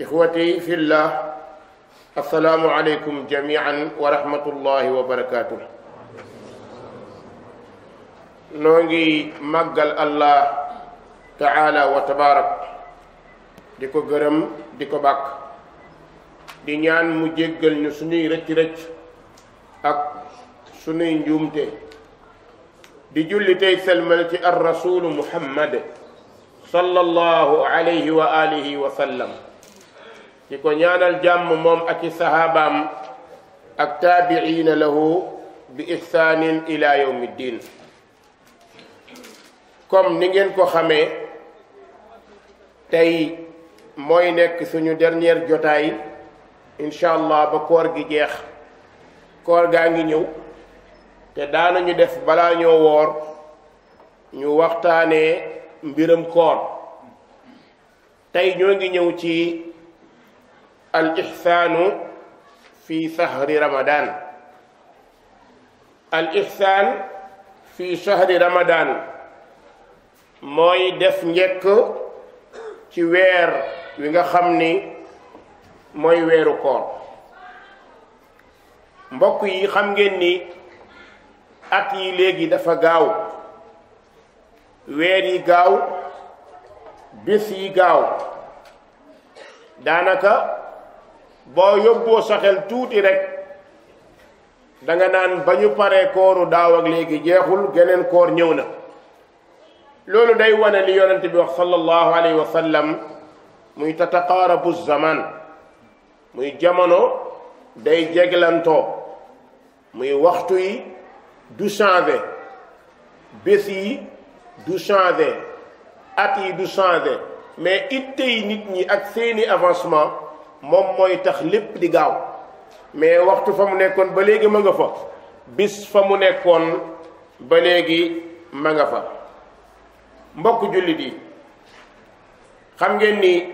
إخوتي في الله السلام عليكم جميعا ورحمة الله وبركاته. نونغي مغال الله تعالى وتبارك ديكو گرم ديكو باك di ñaan mu jéggal ñu suñuy rëcc-rëcc ak suñuy njuumte di julli tey selmal ci ar rasulu muhammad sallallahu alayhi wa alihi wa sallam di ko ñaanal jàmm moom ak i sahabaam ak taabiina lahu bi ihsanin ila yawmi ddin. comme ni ngeen ko xamee tey mooy nekk suñu dernière jotaay incha allah ba koor gi jeex. koor gaa ngi ñëw te daanañu def balaa ñoo woor ñu waxtaanee mbiram koor. tey ñoo ngi ñëw ci al ihsaanu fi sahri ramadan. al ihsaan fi sahri ramadan mooy def njëkk ci weer wi nga xam ni mooy weeru koor. mbokk yi xam ngeen ni at yi léegi dafa gaaw, weer yi gaaw, bés yi gaaw. daanaka boo yóbboo sa xel tuuti rek danga naan ba ñu paree kooru daaw ak léegi jeexul, geneen koor ñëw na. loolu day wane li yonent bi wax sallallahu alayhi wa sallam muy tataqaarabu zaman, muy jamono day jeglantoo, muy waxtu yi du changé, bés yi du changé, at yi du changé, mais itte yi nit ñi ak seeni avancement moom mooy tax lépp di gaaw. mais waxtu fa mu nekkoon ba léegi ma nga fa, bis fa mu nekkoon ba léegi ma nga fa. mbokk jullit yi xam ngeen ni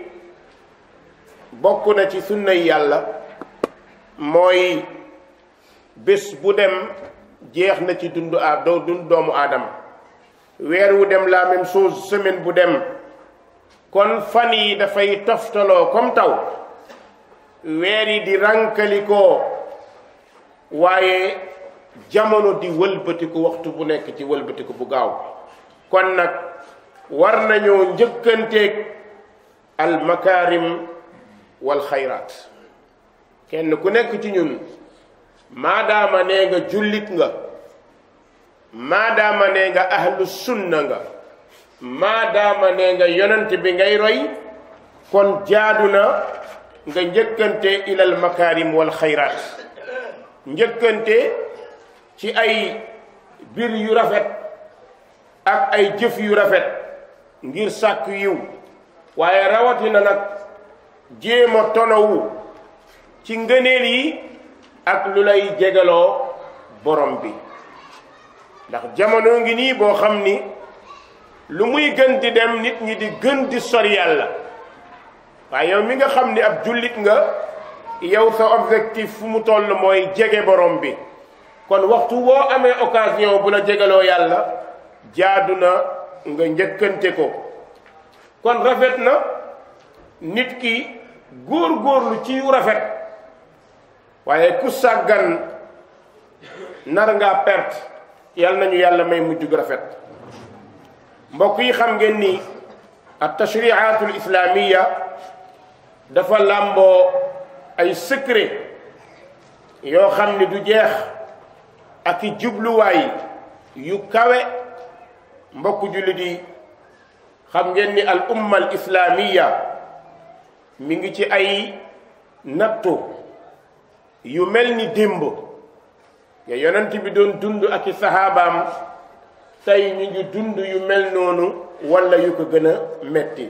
bokk na ci sunnay yàlla mooy bés bu dem jeex na ci dund doomu aadama. weer wu dem la même chose, semaine bu dem. kon fan yi dafay toftaloo comme taw, weer yi di rankalikoo, waaye jamono di wëlbatiku waxtu bu nekk ci wëlbatiku bu gaaw. kon nag war nañoo njëkkanteeg al makarim wal xayraat. kenn ku nekk ci ñun maadaama nee nga jullit nga, maadaama nee nga ahlu sunna nga, maadaama nee nga yonent bi ngay roy, kon jaadu na nga njëkkante ilal makarim wal xayraat. njëkkante ci ay bir yu rafet ak ay jëf yu rafet ngir sàkk yiw, waaye rawatina nag jéem a tonawu ci ngëneel yi ak lu lay jegaloo borom bi. ndax jamono ngi nii boo xam ni lu muy gën di dem nit ñi di gën di sori yàlla. waaye yow mi nga xam ni ab jullit nga, yow sa objectif fu mu toll mooy jege borom bi. kon waxtu woo amee occasion bu la jegaloo yàlla jaadu na nga njëkkante ko. kon rafet na nit ki góor-góorlu ci yu rafet, waaye ku sàggan nar ngaa perte. yal nañu yàlla may mujj gu rafet. mbokk yi xam ngeen ni at tashri'atul islamiyya dafa làmboo ay secret yoo xam ni du jeex ak i jubluwaay yu kawe. mbokk jullit yi xam ngeen ni al umma al islamiyya mi ngi ci ay nattu yu mel ni démb ya yonent bi doon dund ak i sahabaam. tey ñu ngi dund yu mel noonu wala yu ko gën a metti.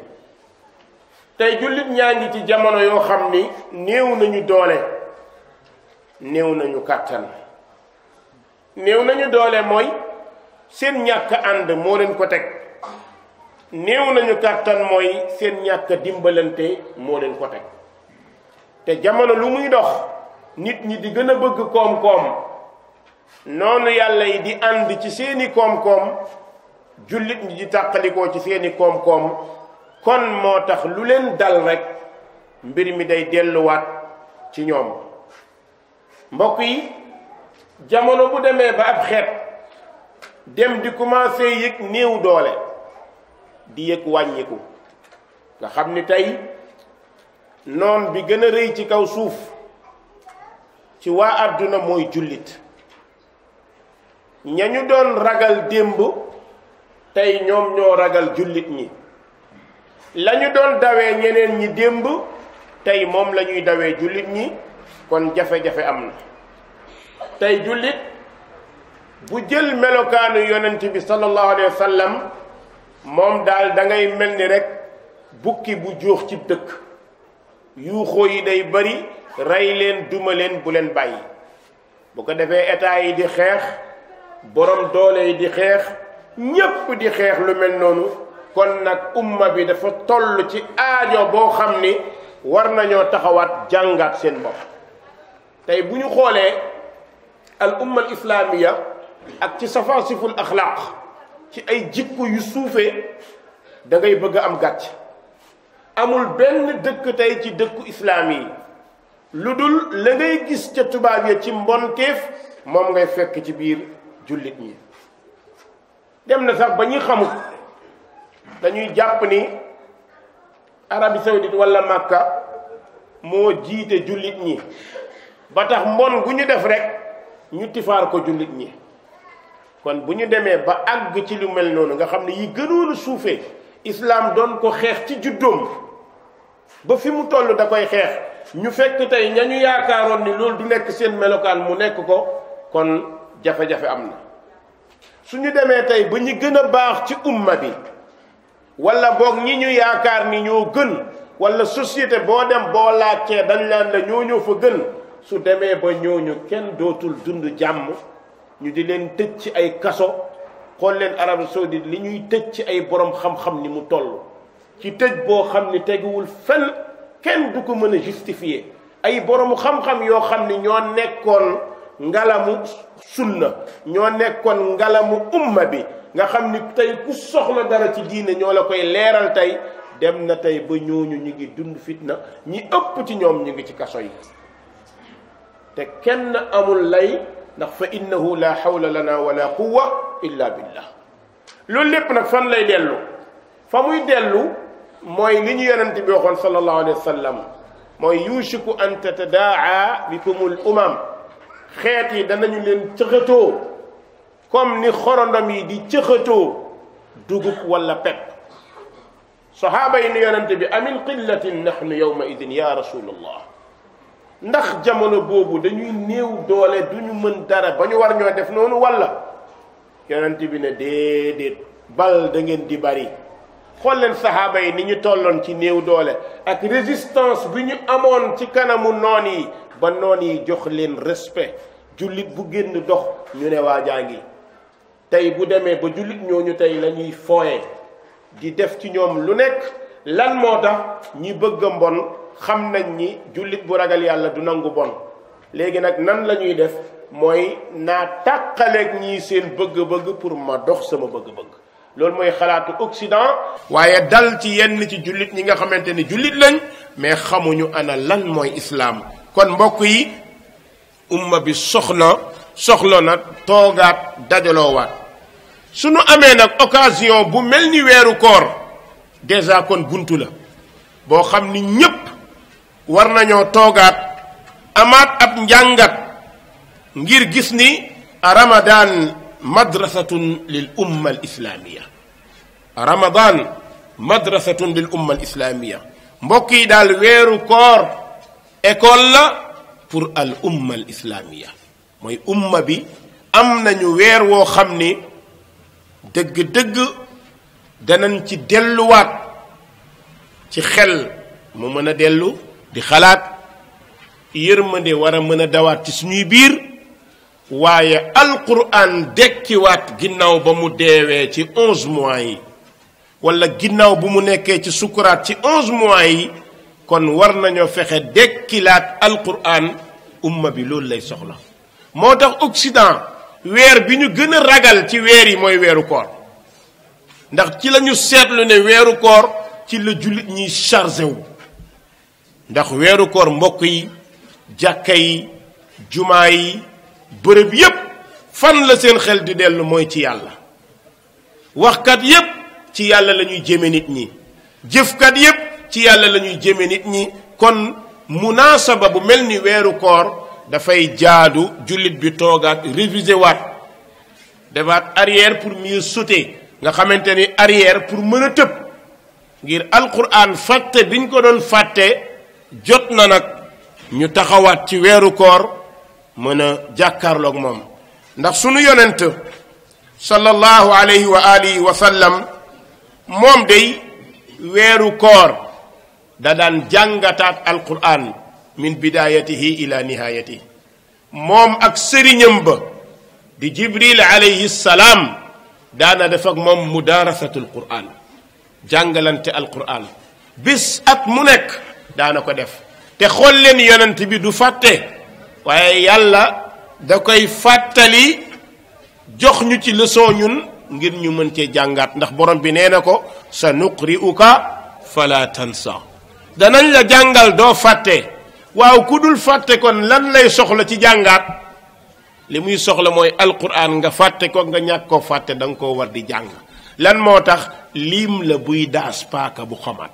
tey jullit ñaa ngi ci jamono yoo xam ni néew nañu doole, néew nañu kàttan. néew nañu doole mooy seen ñàkk ànd moo leen ko teg. néew nañu kàttan mooy seen ñàkk dimbalante moo leen ko teg. te jamono lu muy dox nit ñi di gën a bëgg koom-koom, noonu yàlla yi di ànd ci seeni koom-koom, jullit ñi di tàqalikoo ci seeni koom-koom. kon moo tax lu leen dal rek mbir mi day delluwaat ci ñoom. mbokk yi jamono bu demee ba ab xeet dem di commencé yëg néew doole di yëg wàññiku nga xam ni tey noon bi gën a rëy ci kaw suuf ci waa àdduna mooy jullit. ñañu doon ragal démb tey ñoom ñoo ragal jullit ñi. lañu doon dawee ñeneen ñi démb tey moom la ñuy dawee jullit ñi. kon jafe-jafe am na. tey jullit bu jël melokaanu yonent bi sallallahu alayhi wa sallam moom daal da ngay mel ni rek bukki bu jóox ci dëkk. yuuxoo yi day bari, rey leen duma leen bu leen bàyyi. bu ko defee état yi di xeex, borom doole yi di xeex, ñépp di xeex lu mel noonu. kon nag umma bi dafa toll ci aajo boo xam ni war nañoo taxawaat jàngaat seen bopp. tey bu ñu xoolee al umma al islaamiya ak ci safaasiful axlaaq ci ay jikko yu suufee da ngay bëgg a am gàcc. amul benn dëkk tey ci dëkku islaam yi lu dul la ngay gis ca tubaab ya ci mbonteef moom ngay fekk ci biir jullit ñi. dem na sax ba ñuy xamut dañuy jàpp ni Arabie Saoudite wala Makka moo jiite jullit ñi ba tax mbon gu ñu def rek ñu tifaar ko jullit ñi. kon bu ñu demee ba àgg ci lu mel noonu nga xam ne yi gënoon a suufee islaam doon ko xeex ci juddoom ba fi mu toll da koy xeex, ñu fekk tey ñañu yaakaaroon ni loolu du nekk seen melokaan mu nekk ko, kon jafe-jafe am na. suñu demee tey ba ñu gën a baax ci umma bi wala boog ñi ñu yaakaar ni ñoo gën, wala société boo dem boo laajtee dañ laan la ñoo fa gën, su demee ba ñooñu kenn dootul dund jàmm, ñu di leen tëj ci ay kaso. xool leen Arabie Saoudite li ñuy tëj ci ay borom xam-xam ni mu toll, ci tëj boo xam ni teguwul fenn, kenn du ko mën a justifier. ay borom xam-xam yoo xam ni ñoo nekkoon ngalamu sunna, ñoo nekkoon ngalamu umma bi, nga xam ni tey ku soxla dara ci diine ñoo la koy leeral. tey dem na tey ba ñooñu ñu ngi dund fitna, ñi ëpp ci ñoom ñu ngi ci kaso yi te kenn amul lay, ndax fa innahu la hawla lana wala quwwa illa billah. loolu lépp nag fan lay dellu? fa muy dellu mooy li ñu yonent bi waxoon sallallahu alayhi wa sallam, mooy yushiku an tatadaa bikumul umam, xeet yi danañu leen cëxatoo comme ni xorondom yi di cëxatoo dugub wala pepp. sahaaba yi ni yonent bi amin qillatin nahnu yawma idin ya rasulallah, ndax jamono boobu dañuy néew doole duñu mën dara ba ñu war ñoo def noonu wala? yonent bi ne déedéet, bal da ngeen di bari. xool leen sahaaba yi ni ñu tolloon ci néew doole ak résistance bi ñu amoon ci kanamu noon yi, ba noon yi jox leen respect. jullit bu génn dox ñu ne waajaa ngi. tey bu demee ba jullit ñooñu tey la ñuy fooye di def ci ñoom lu nekk, lan moo tax? ñi bëgg a mbon xam nañ ni jullit bu ragal yàlla du nangu bon. léegi nag nan la ñuy def? mooy naa tàqaleeg ñii seen bëgg-bëgg pour ma dox sama bëgg-bëgg. loolu mooy xalaatu Occident, waaye dal ci yenn ci jullit ñi nga xamante ni jullit lañ mais xamuñu ana lan mooy islaam. kon mbokk yi, umma bi soxla na toogaat dajaloowaat. suñu amee nag occasion bu mel ni weeru koor, déjà kon buntu la boo xam ni ñépp war nañoo toogaat amaat ab njàngat ngir gis ni Ramadan madrasatun lil umma al islamiya. Ramadan madrasatun lil umma al islamiya. mbokk yi daal weeru koor école la pour al umma al islamiya, mooy umma bi am nañu weer woo xam ni dëgg-dëgg danañ ci delluwaat ci xel mu mën a dellu di xalaat, yërmande war a mën a dawaat ci suñuy biir, waaye alquran dekkiwaat ginnaaw ba mu deewee ci 11 mois yi, wala ginnaaw bu mu nekkee ci sukuraat ci 11 mois yi. kon war nañoo fexe dekkilaat alquran. umma bi loolu lay soxla. moo tax Occident weer bi ñu gën a ragal ci weer yi mooy weeru koor, ndax ci la ñu seetlu ne weeru koor ci la jullit ñiy chargé wu. ndax weeru koor mbokk yi jàkka yi jumaa yi bërëb yépp fan la seen xel di dellu mooy ci yàlla waxkat yépp ci yàlla la ñuy jëme nit ñi jëfkat yépp ci yàlla la ñuy jëme nit ñi kon munaasaba bu mel ni weeru koor dafay jaadu jullit bi toogaat réviser waat defaat arrière pour mieux sauter nga xamante ni arrière pour mën a tëb ngir alquran fàtte biñ ko doon fàtte jot na nag ñu taxawaat ci weeru koor mën a jàkkaarloog moom ndax sunu yonent sallallahu alayhi wa alihi wa sallam moom day weeru koor da daan jàngataat alquran min bidayatihi ila nihayatihi moom ak sëriñam ba di jibril alayhi salaam daana def ak moom mudaarasatul quran jàngalante alquran bis at mu nekk daana ko def te xool leen yonent bi du fàtte waaye yàlla da koy fàttali jox ñu ci leçon ñun ngir ñu mën cee jàngaat ndax borom bi nee na ko sa nuqri'uka fala tansa danañ la jàngal doo fàtte waaw ku dul fàtte kon lan lay soxla ci jàngaat li muy soxla mooy alquran nga fàtte ko nga ñàkk koo fàtte da nga koo war di jàng lan moo tax liim la buy daas paaka bu xamaat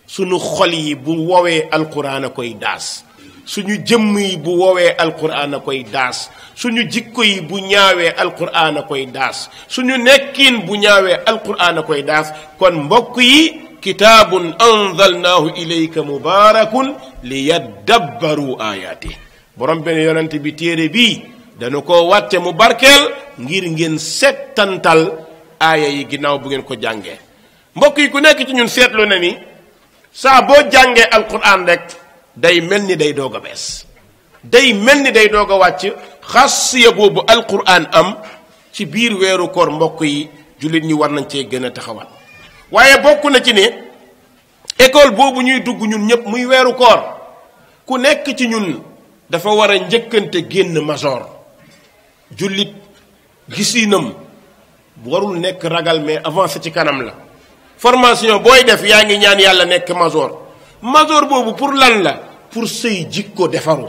suñu xol yi bu woowee alquran a koy daas suñu jëmm yi bu woowee alquran a koy daas suñu jikko yi bu ñaawee alquran a koy daas suñu nekkin bu ñaawee alquran a koy daas kon mbokk yi kitaabun anzalnaahu ilayka mubaarakun liyaddabbaru ayaati borom benn yonent bi téere bii dana ko wàtte mu barkeel ngir ngeen settantal aaya yi ginnaaw bu ngeen ko jàngee mbokk yi ku nekk ci ñun seetlu na ni saa boo jàngee alquran rek day mel ni day doog a bees day mel ni day doog a wàcc xasiya boobu alquran am ci biir weeru koor mbokk yi jullit ñi war nañ cee gën a taxawal waaye bokk na ci ne école boobu ñuy dugg ñun ñëpp muy weeru koor ku nekk ci ñun dafa war a njëkkante génn major jullit gisinam warul nekk ragal mais avancé ci kanam la formation booy def yaa ngi ñaan yàlla nekk major boobu pour lan la pour say jikko defaru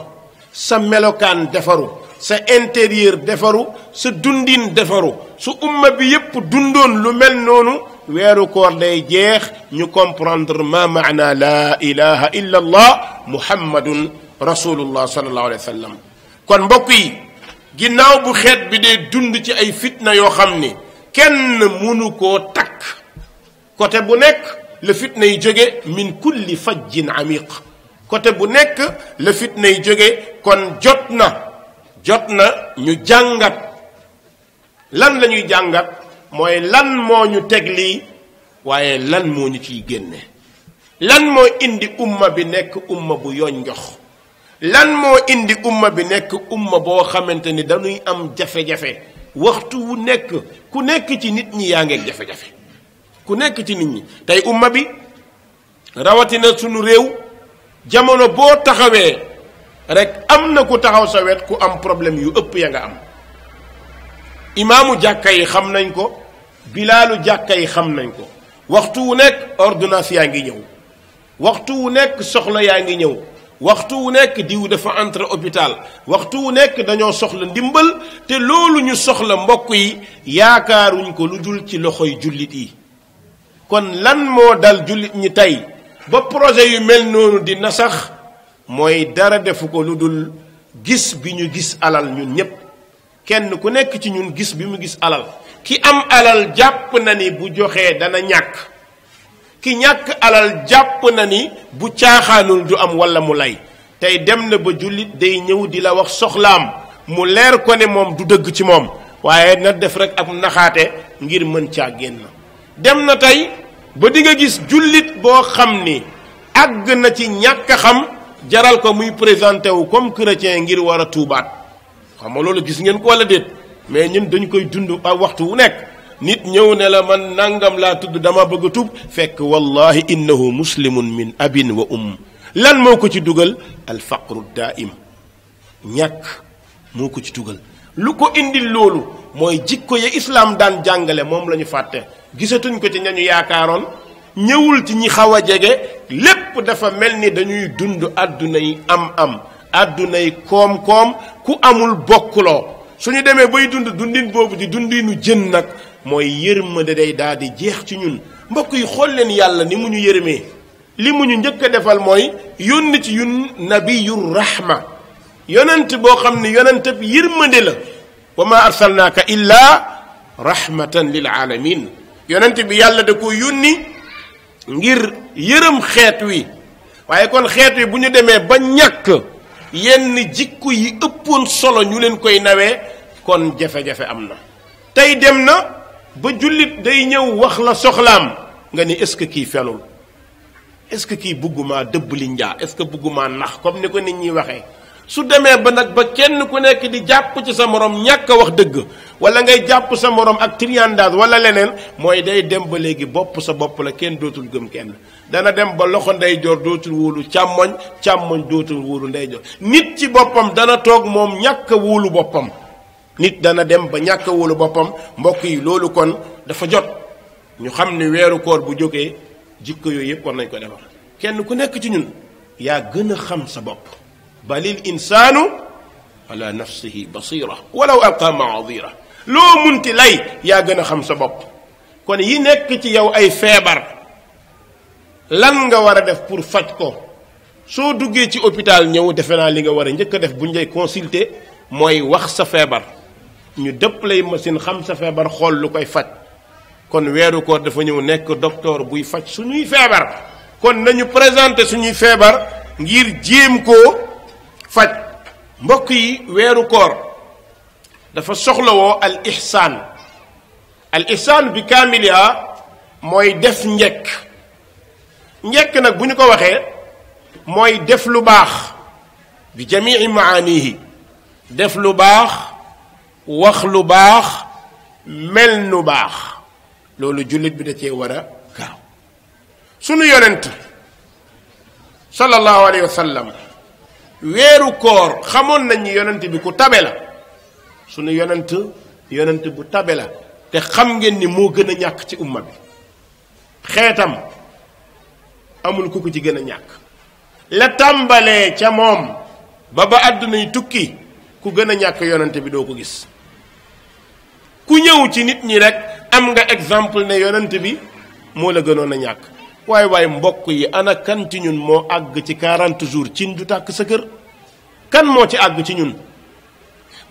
sa melokaan defaru sa intérieur defaru sa dundin defaru su umma bi yépp dundoon lu mel noonu weeru koor day jeex ñu comprendre ma maana la ilaha illa allah muhammadun rasulullah sallallahu alayhi wa sallam kon mbokk yi ginnaaw bu xeet bi dee dund ci ay fitna yoo xam ni kenn mënu koo takk côté bu nekk la fitna yi jóge min kulli fajjin amiq côté bu nekk la fitna yi jóge kon jot na ñu jàngat lan la ñuy jàngat mooy lan moo ñu teg lii waaye lan moo ñu ciy génne lan moo indi umma bi nekk umma bu yonjox lan moo indi umma bi nekk umma boo xamante ni dañuy am jafe-jafe waxtu wu nekk ku nekk ci nit ñi yaa ngeeg jafe-jafe ku nekk ci nit ñi tey umma bi rawatina sunu réew jamono boo taxawee rek am na ku taxaw sa wet ku am problème yu ëpp ya nga am imaamu jàkka yi xam nañ ko bilaalu jàkka yi xam nañ ko waxtu wu nekk ordonnance yaa ngi ñëw waxtu wu nekk soxla yaa ngi ñëw waxtu wu nekk diw dafa entre hôpital waxtu wu nekk dañoo soxla ndimbal te loolu ñu soxla mbokk yi yaakaaruñ ko lu dul ci loxoy jullit yi kon lan moo dal jullit ñi tey ba projet yu mel noonu di nasax mooy dara defu ko lu dul gis bi ñu gis alal ñun ñépp kenn ku nekk ci ñun gis bi mu gis alal ki am alal jàpp na ni bu joxee dana ñàkk ki ñàkk alal jàpp na ni bu caaxaanul du am walla mu lay tey dem na ba jullit day ñëw di la wax soxlaam mu leer ko ne moom du dëgg ci moom waaye na def rek ab naxaate ngir mën caa génn dem na tey ba di nga gis jullit boo xam ni àgg na ci ñàkk a xam jaral ko muy présenté wu comme chrétien ngir war a tuubaat xam nga loolu gis ngeen ko walla déet mais ñun dañu koy dund a waxtu wu nekk nit ñëw ne la man nangam laa tudd dama bëgg a tuub fekk wallahi innahu muslimun min abin wa lan moo ko ci dugal alfaqru daaim ñàkk moo ko ci dugal lu ko indil loolu mooy jikko ya islaam daan jàngale moom la ñu fàtte gisatuñ ko ci ñañu yaakaaroon ñëwul ci ñi xaw a jege lépp dafa mel ni dañuy dund àdduna yi am àdduna yi koom-koom ku amul bokkuloo suñu demee bay dund dundin boobu di dundinu jën nag mooy yërmande day daal di jeex ci ñun mbokk yi xool leen yàlla ni mu ñu yërëmee li mu ñu njëkk a defal mooy yónni ci yun nabiyur rahma yonent boo xam ne yonent bi yërmande la wa ma arsalnaaka illa rahmatan lil alamin yonent bi yàlla da ko yónni ngir yërëm xeet wi waaye kon xeet wi bu ñu demee ba ñàkk yenn jikko yi ëppoon solo ñu leen koy nawee kon jafe-jafe am na tey dem na ba jullit day ñëw wax la soxlaam nga ni est-ce que kii fenul est-ce que kii bëgguma dëbb li njaa est-ce que bëgguma nax comme ni ko nit ñi waxee su demee ba nag ba kenn ku nekk di jàpp ci sa morom ñàkk a wax dëgg wala ngay jàpp sa morom ak triandage wala leneen mooy day dem ba léegi bopp sa bopp la kenn dootul gëm kenn dana dem ba loxo ndeyjoor dootul wóolu càmmoñ dootul wóolu ndeyjoor nit ci boppam dana toog moom ñàkk a wóolu boppam nit dana dem ba ñàkk a wóolu boppam mbokk yi loolu kon dafa jot ñu xam ni weeru koor bu jógee jikko yooyu yëpp war nañ ko defar kenn ku nekk ci ñun yaa gën a xam sa bopp balil insaanu ala nafsihi basira walaw alqa maadira loo munti lay yaa gën a xam sa bopp kon yi nekk ci yow ay feebar lan nga war a def pour faj ko soo duggee ci hôpital ñëw defe naa li nga war a njëkk a def bu ñu lay consulter mooy wax sa feebar ñu dëpp lay machine xam sa feebar xool lu koy faj kon weeru koor dafa ñëw nekk docteur buy faj suñuy feebar kon nañu présenter suñuy feebar ngir jéem koo faj mbokk yi weeru koor dafa soxlawoo al ihsaan bi kaamiliha mooy def njekk nag bu ñu ko waxee mooy def lu baax bi jamii maanihi def lu baax wax lu baax mel nu baax loolu jullit bi da cee war a gaaw sunu yonent sallallahu alayhi wa sallam weeru koor xamoon nañ ni yonent bi ku tabe la sunu yonent bu tabe la te xam ngeen ni moo gën a ñàkk ci umma bi xeetam amul ku ko ci gën a ñàkk la tàmbalee ca moom ba àdduna yi tukki ku gën a ñàkk yonent bi doo ko gis ku ñëw ci nit ñi rek am nga exemple ne yonent bi moo la gënoon a ñàkk waaye mbokk yi ana kan ci ñun moo àgg ci 40 jours cin du tàkk sa kër kan moo ci àgg ci ñun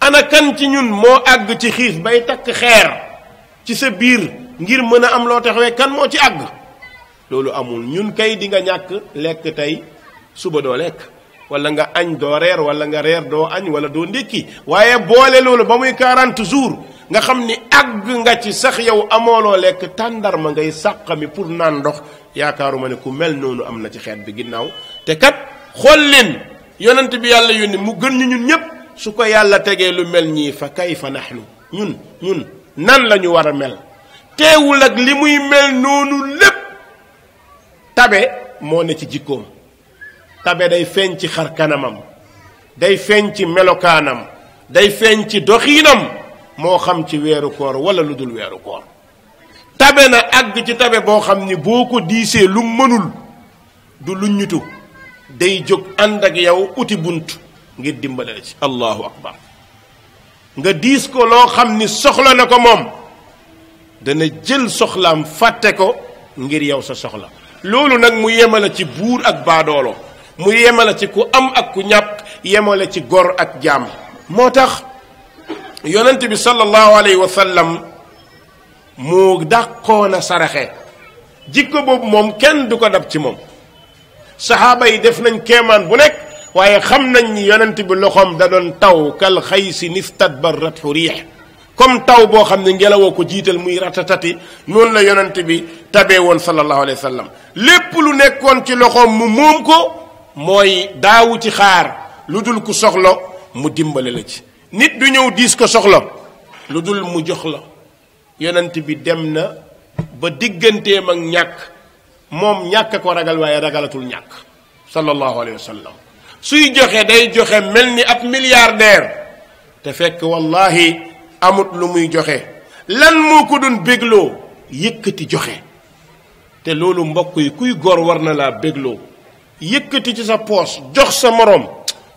ana kan ci ñun moo àgg ci xiif bay takk xeer ci sa biir ngir mën a am loo taxawee kan moo ci àgg loolu amul ñun kay di nga ñàkk lekk tey suba doo lekk wala nga añ doo reer wala nga reer doo añ wala doo ndékki waaye boole loolu ba muy 40 jours nga xam ni àgg nga ci sax yow amooloo lekk tàndarma ngay sàqami pour naan ndox yaakaaruma ne ku mel noonu am na ci xeet bi ginnaaw te kat xool leen yonent bi yàlla yónni mu gën ñu ñun ñépp su ko yàlla tegee lu mel ñii fa kayfa nahnu ñun nan la ñu war a mel teewul ak li muy mel noonu lépp tabe moo ne ci jikkoom tabe day feeñ ci xar kanamam day feeñ ci melokaanam day feeñ ci doxiinam moo xam ci weeru koor wala lu dul weeru koor tabe na àgg ci tabe boo xam ni boo ko diisee lu mënul du lu ñutu day jóg ànd ak yow uti bunt ngir dimbale la ci allahu akbar nga diis ko loo xam ni soxla na ko moom dana jël soxlaam fàtte ko ngir yow sa soxla loolu nag mu yemale ci buur ak baadoolo mu yemale ci ku am ak ku ñàkk yemale ci gor ak jaam moo tax yonent bi sallallahu alayhi wa sallam mu dàqoon a saraxe jikko boobu moom kenn du ko dab ci moom saxaaba yi def nañ kéemaan bu nekk waaye xam nañ ni yonent bi loxoom da doon taw kal xaysi nistadbarathu riix comme taw boo xam ne ngelawoo ko jiital muy ratatati noonu la yonent bi tabee woon sallallahu alayhi wa sallam lépp lu nekkoon ci loxoom mu moom ko mooy daawu ci xaar lu dul ku soxla mu dimbale la ci nit du ñëw diis ko soxla lu dul mu jox la yonent bi dem na ba digganteem ak ñàkk moom ñàkk ko ragal waaye ragalatul ñàkk sallallahu alayhi wa sallam suy joxe day joxe mel ni ab milliardaire te fekk wallahi amut lu muy joxe lan moo ko doon bégloo yëkkati joxe te loolu mbokk yi kuy gor war na laa bégloo yëkkati ci sa poos jox sa moroom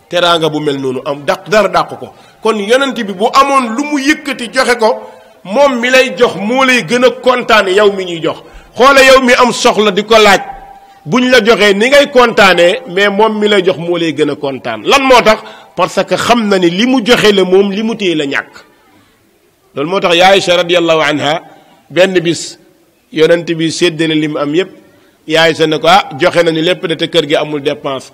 teraanga bu mel noonu am dara dàq ko kon yonent bi bu amoon lu mu yëkkati joxe ko moom mi lay jox moo lay gën a kontaane yow mi ñuy jox xoola yow mi am soxla di ko laaj buñ la joxee ni ngay kontaanee mais moom mi lay jox moo lay gën a kontaan lan moo tax parce que xam na ni li mu joxe la moom li mu téye la ñàkk loolu moo tax ya Aïcha radiyallahu anha benn bis yonent bi séddale li mu am yépp ya Aïcha ne ko joxe nañu lépp de te kër gi amul dépense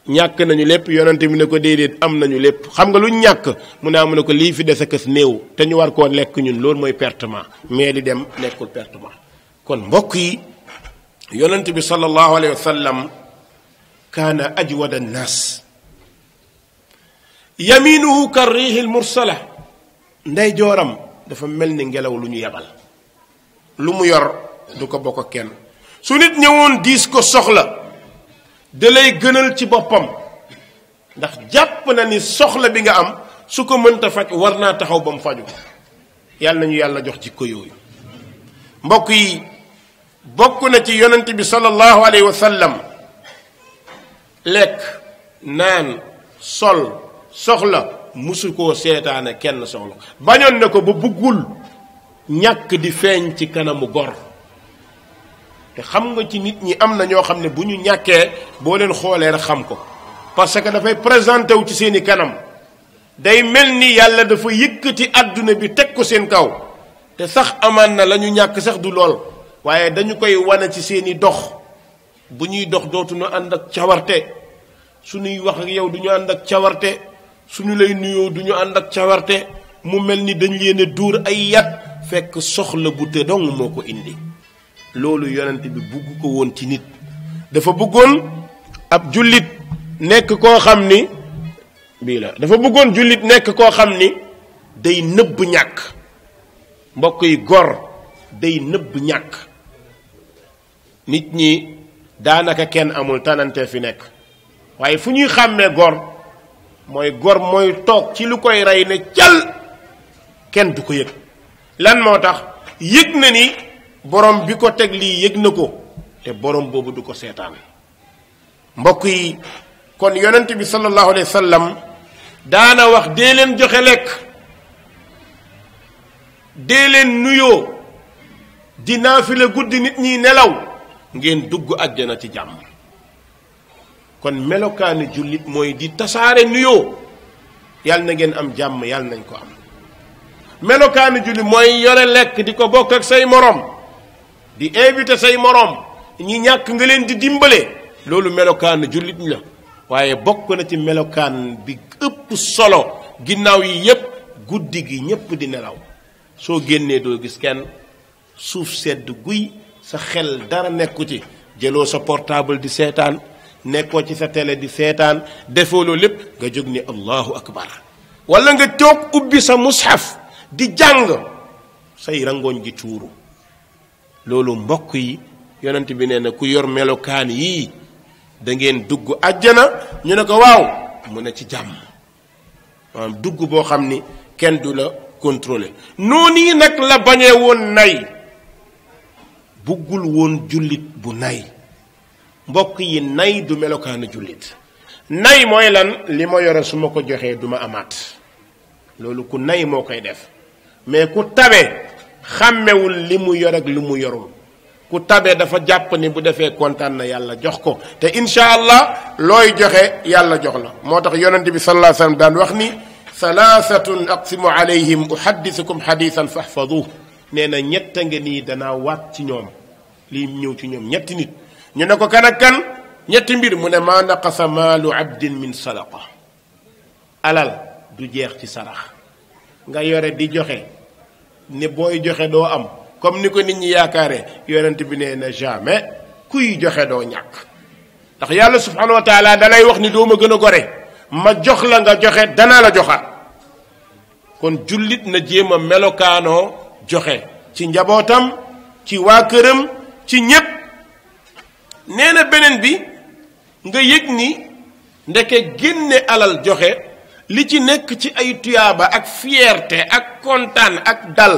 ñàkk nañu lépp yonent bi ne ko déedéet am nañu lépp xam nga lu ñàkk mu ne ko lii fi des a kës néew te ñu war koo lekk ñun loolu mooy pertement mais li dem nekkul pertement kon mbokk yi yonent bi sallallahu alayhi wa sallam kaana ajwada annaas yaminuhu ka riihi almursala ndey jooram dafa mel ni ngelaw lu ñu yebal lu mu yor du ko bokk kenn su nit ñëwoon diis ko soxla da lay gënal ci boppam ndax jàpp na ni soxla bi nga am su ko mënta faj war naa taxaw ba mu faju yàlla nañu yàlla jox jikko yooyu mbokk yi bokk na ci yonent bi sallallahu alayhi wa sallam lekk naan sol soxla musu koo seetaane kenn soxla bañoon na ko ba buggul ñàkk di feeñ ci kanamu gor te xam nga ci nit ñi am na ñoo xam ne bu ñu ñàkkee boo leen xoolee rek xam ko parce que dafay présenté wu ci seeni kanam day mel ni yàlla dafa yëkkati àdduna bi teg ko seen kaw te sax amaan na la ñu ñàkk sax du lool waaye dañu koy wane ci seeni dox bu ñuy dox dootuñu ànd ak cawarte suñuy wax ak yow duñu ànd ak cawarte suñu lay nuyoo duñu ànd ak cawarte mu mel ni dañ leen a dóor ay yat fekk soxla bu te dong moo ko indi loolu yonent bi bugg ko woon ci nit dafa bëggoon ab jullit nekk koo xam ni dafa bëggoon jullit nekk koo xam ni day nëbb ñàkk mbokk yi gor day nëbb ñàkk nit ñi daanaka kenn amul tanante fi nekk waaye fu ñuy xàmmee gor mooy toog ci lu koy rey ne cal kenn du ko yëg lan moo tax yëg na ni borom bi ko teg lii yëg na ko te borom boobu du ko seetaan mbokk yi kon yonent bi sallallahu alayhi wa sallam daana wax dee leen joxe lekk dee leen nuyoo di naafila guddi nit ñi nelaw ngeen dugg àjjana ci jàmm kon melokaanu jullit mooy di tasaare nuyoo yàlla na ngeen am jàmm yàlla nañ ko am melokaanu jullit mooy yore lekk di ko bokk ak say moroom di invité say moroom ñi ñàkk nga leen di dimbale loolu melokaanu jullit la waaye bokk na ci melokaan bi ëpp solo ginnaaw yi yépp guddi gi ñépp di nelaw soo génnee doo gis kenn suuf sedd guy sa xel dara nekku ci jëloo sa portable di seetaan nekkoo ci sa télé di seetaan defoo loolu lépp nga jóg ni allahu akbar wala nga toog ubbi sa mushaf di jàng say rangooñ gi tuuru loolu mbokk yi yonent bi nee na ku yor melokaan yii da ngeen dugg àjjana ñu ne ko waaw mu ne ci jàmm maanaam dugg boo xam ni kenn du la contrôler noonu nag la bañee woon nay buggul woon jullit bu nay mbokk yi nay du melokaanu jullit nay mooy lan li ma yore su ma ko joxee du ma amaat loolu ku nay moo koy def mais ku tabe xàmmewul li mu yor ak li mu yorul ku tabe dafa jàpp ni bu defee kontaan na yàlla jox ko te incha allah looy joxe yàlla jox la moo tax yonent bi sallallahu alayhi wasallam daan wax ni salaasatun aqsimu alayhim uhaddisukum hadisan fahfaduh nee na ñett nga nii danaa waat ci ñoom lii ñëw ci ñoom ñetti nit ñu ne ko kan ak kan ñetti mbir mu ne maa naqasa maalu abdin min sadaqa alal du jeex ci sarax nga yore di joxe ne booy joxe doo am comme ni ko nit ñi yaakaare yonent bi nee na jamais kuy joxe doo ñàkk ndax yàlla subhanahu wa taala dalay wax ni doo ma gën a gore ma jox la nga joxe danaa la joxaat kon jullit na jéem a melokaanoo joxe ci njabootam ci waa këram ci ñépp nee na beneen bi nga yëg ni ndeke génne alal joxe li ci nekk ci ay tuyaaba ak fierté ak kontaan ak dal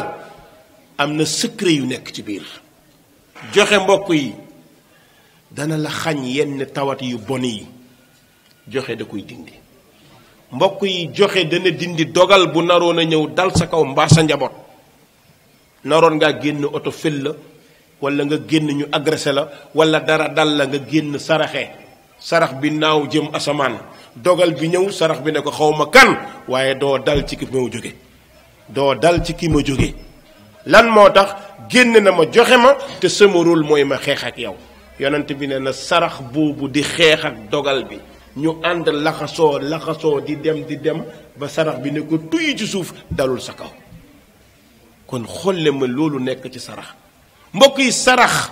am na secret yu nekk ci biir joxe mbokk yi dana la xañ yenn tawat yu bon yi joxe da koy dindi mbokk yi joxe dana dindi dogal bu naroon a ñëw dal sa kaw mbaa sa njaboot naroon ngaa génn oto fël la wala nga génn ñu agressé la wala dara dal la nga génn saraxe sarax bi naaw jëm asamaan dogal bi ñëw sarax bi ne ko xawma kan waaye doo dal ci ki ma jóge doo dal ci ki ma jóge lan moo tax génn na ma joxe ma te sama rôle mooy ma xeex ak yow yonent bi ne na sarax boobu di xeex ak dogal bi ñu ànd laxasoo di dem ba sarax bi ne ko tuy ci suuf dalul sa kaw kon xolle ma loolu nekk ci sarax mbokk yi sarax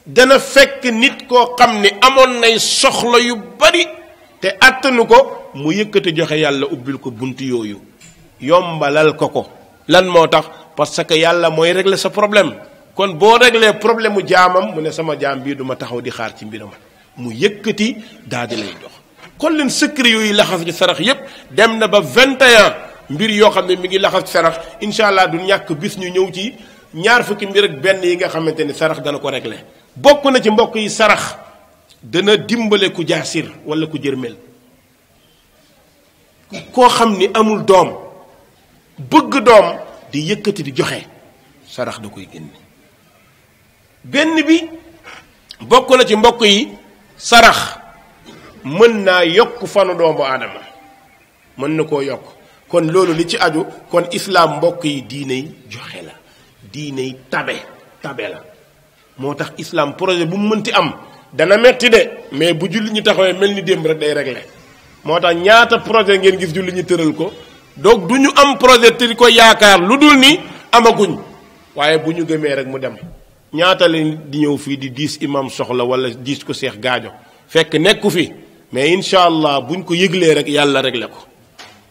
dana fekk nit koo xam ni amoon nay soxla yu bari te attanu ko mu yëkkati joxe yàlla ubbil ko bunt yooyu yombalal ko lan moo tax parce que yàlla mooy régler sa problème kon boo régler problème mu jaamam mu ne sama jaam bii duma taxaw di xaar ci mbiram mu yëkkati daal di lay jox kon leen secret yooyu laxas ci sarax yépp dem na ba 21 mbir yoo xam ne mi ngi laxas ci sarax incha allah du ñàkk bis ñu ñëw ci ñaar fukki mbir ak benn yi nga xamante ni sarax dana ko régler bokk na ci mbokk yi sarax dana dimbale ku jaasir wala ku jërmel koo xam ni amul doom bëgg doom di yëkkati di joxe sarax da koy génne benn bi bokk na ci mbokk yi sarax mën naa yokk fanu doomu aadama mën na koo yokk kon loolu li ci aju kon islaam mbokk yi diiney joxe la diiney tabe la moo tax islaam projet bu mu mënti am dana metti de mais bu julli ñi taxawee mel ni démb rek day régler moo tax ñaata projet ngeen gis julli ñi tëral ko donc du ñu am projet te di ko yaakaar lu dul ni amaguñ waaye bu ñu gëmee rek mu dem ñaata leen di ñëw fii di diis imam soxla wala diis ko seex gaajo fekk nekku fi mais incha allah buñ ko yëglee rek yàlla réglé ko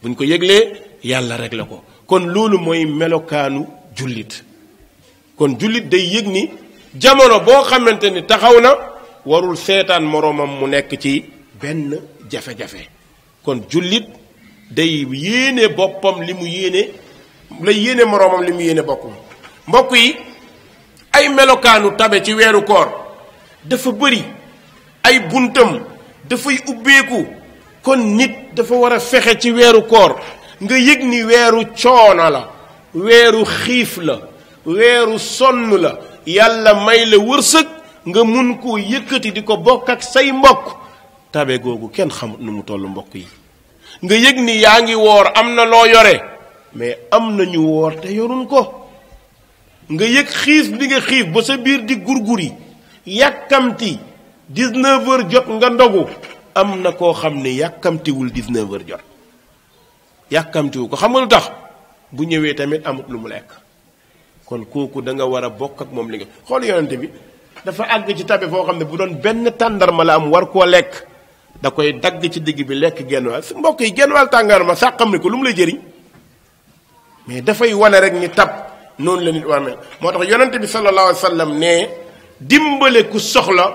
buñ ko yëglee yàlla réglé ko kon loolu mooy melokaanu jullit kon jullit day yëg ni jamono boo xamante ni taxaw na warul seetaan moroomam mu nekk ci benn jafe-jafe kon jullit day yéene boppam li mu yéene lay yéene moroomam li mu yéene boppam mbokk yi ay melokaanu tabe ci weeru koor dafa bëri ay buntam dafay ubbeeku kon nit dafa war a fexe ci weeru koor nga yëg ni weeru coono la weeru xiif la weeru sonn la yàlla may la wërsëg nga mun koo yëkkati di ko bokk ak say mbokk tabe googu kenn xamut nu mu toll mbokk yi nga yëg ni yaa ngi woor am na loo yore mais am na ñu woor te yoruñ ko nga yëg xiif bi nga xiif ba sa biir di gurguri yàkkamti 19h jot nga ndogu am na koo xam ne yàkkamtiwul 19h jot yàkkamtiwu ko xam nga lu tax bu ñëwee tamit amut lu mu lekk kon kooku da nga war a bokk ak moom li nga xool yonente bi dafa àgg ci tabe foo xam ne bu doon benn tàndarma la am war koo lekk da koy dagg ci digg bi lekk genn wàll mbokk yi genn wàll tàndarma sax xam ne ko lu mu lay jëriñ mais dafay wane rek ni tab noonu la nit war mel moo tax yonente bi sallallahu alayhi wa sallam ne dimbale ku soxla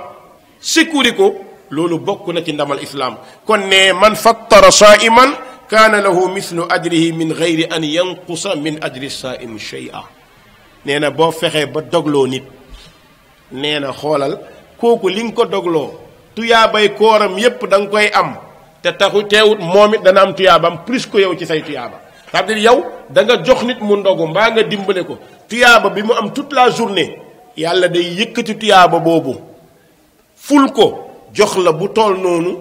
sécurité ko loolu bokk na ci ndamal islaam kon ne man fattara saa'iman kaana lahu mislu ajrihi min gayri an yanqusa min ajri saa'im shay'a nee na boo fexee ba dogloo nit nee na xoolal kooku li nga ko dogloo tuyaabay kooram yépp da nga koy am te taxu teewut moom it dana am tuyaabam plus ko yow ci say tuyaaba c'est-à-dire yow da nga jox nit mu ndogu mbaa nga dimbale ko tuyaaba bi mu am toute la journée yàlla day yëkkati tuyaaba boobu ful ko jox la bu tool noonu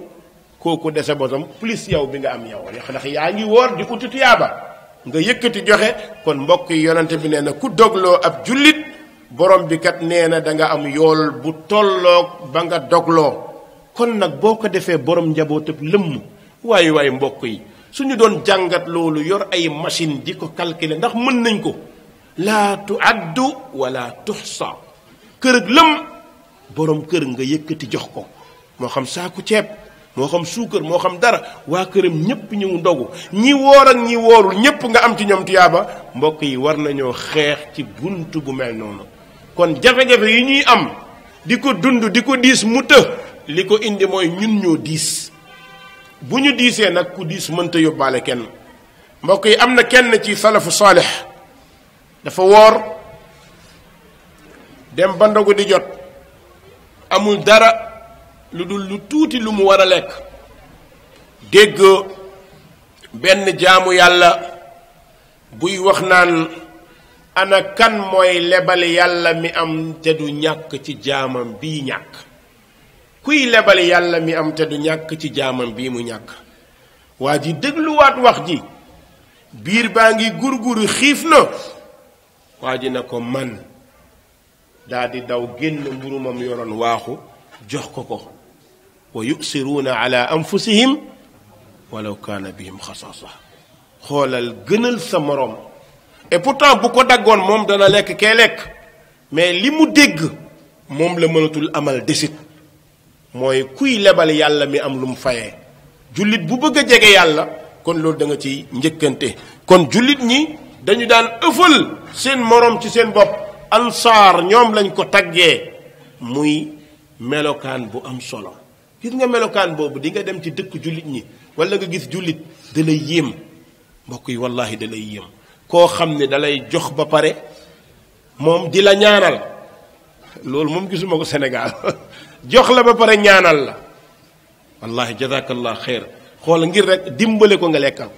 kooku dese bosam plus yow bi nga am yow ndax yaa ngi woor di uti tuyaaba nga yëkkati joxe kon mbokk yi yonante bi nee na ku dogloo ab jullit borom bi kat nee na da nga am yool bu tolloog ba nga dogloo kon nag boo ko defee borom njabootab lëmm waaye mbokk yi suñu doon jàngat loolu yor ay machine di ko calculer ndax mën nañ ko laa tuaddu wala tuxsa kër ak lëm borom kër nga yëkkati jox ko moo xam saaku ceeb moo xam suukar moo xam dara waa këram ñépp ñëw ndogu ñi woor ak ñi woorul ñépp nga am ci ñoom tuyaaba mbokk yi war nañoo xeex ci bunt bu mel noonu kon jafe-jafe yi ñuy am di ko dund di ko diis mu të li ko indi mooy ñun ñoo diis bu ñu diisee nag ku diis mënta yóbbaale kenn mbokk yi am na kenn ci salafu saalix dafa woor dem ba ndogu di jot amul dara lu dul lu tuuti lu mu war a lekk dégg benn jaamu yàlla buy wax naan ana kan mooy lebal yàlla mi am te du ñàkk ci jaamam bii ñàkk kuy lebal yàlla mi am te du ñàkk ci jaamam bii mu ñàkk waa ji dégluwaat wax ji biir baa ngi gurguru xiif na waa ji na ko man daa di daw génn mburumam yoroon waaxu jox ko ko wa yusiruuna ala anfusihim walaw kaana bihim xasaasa xoolal gënal sa morom et pourtant bu ko daggoon moom dana lekk kee lekk mais li mu dégg moom la mënatul amal desit mooy kuy lebal yàlla mi am lu mu fayee jullit bu bëgg a jege yàlla kon loolu da nga ci njëkkante kon jullit ñi dañu daan ëffal seen morom ci seen bopp ansaar ñoom lañ ko taggee muy melokaan bu am solo gis nga melokaan boobu di nga dem ci dëkk jullit ñi wala nga gis jullit da lay yéem mbokk yi wallahi da lay yéem koo xam ne da lay jox ba pare moom di la ñaanal loolu moom gisuma ko Sénégal jox la ba pare ñaanal la wallahi jazakallah xeer xool ngir rek dimbale ko nga lekkal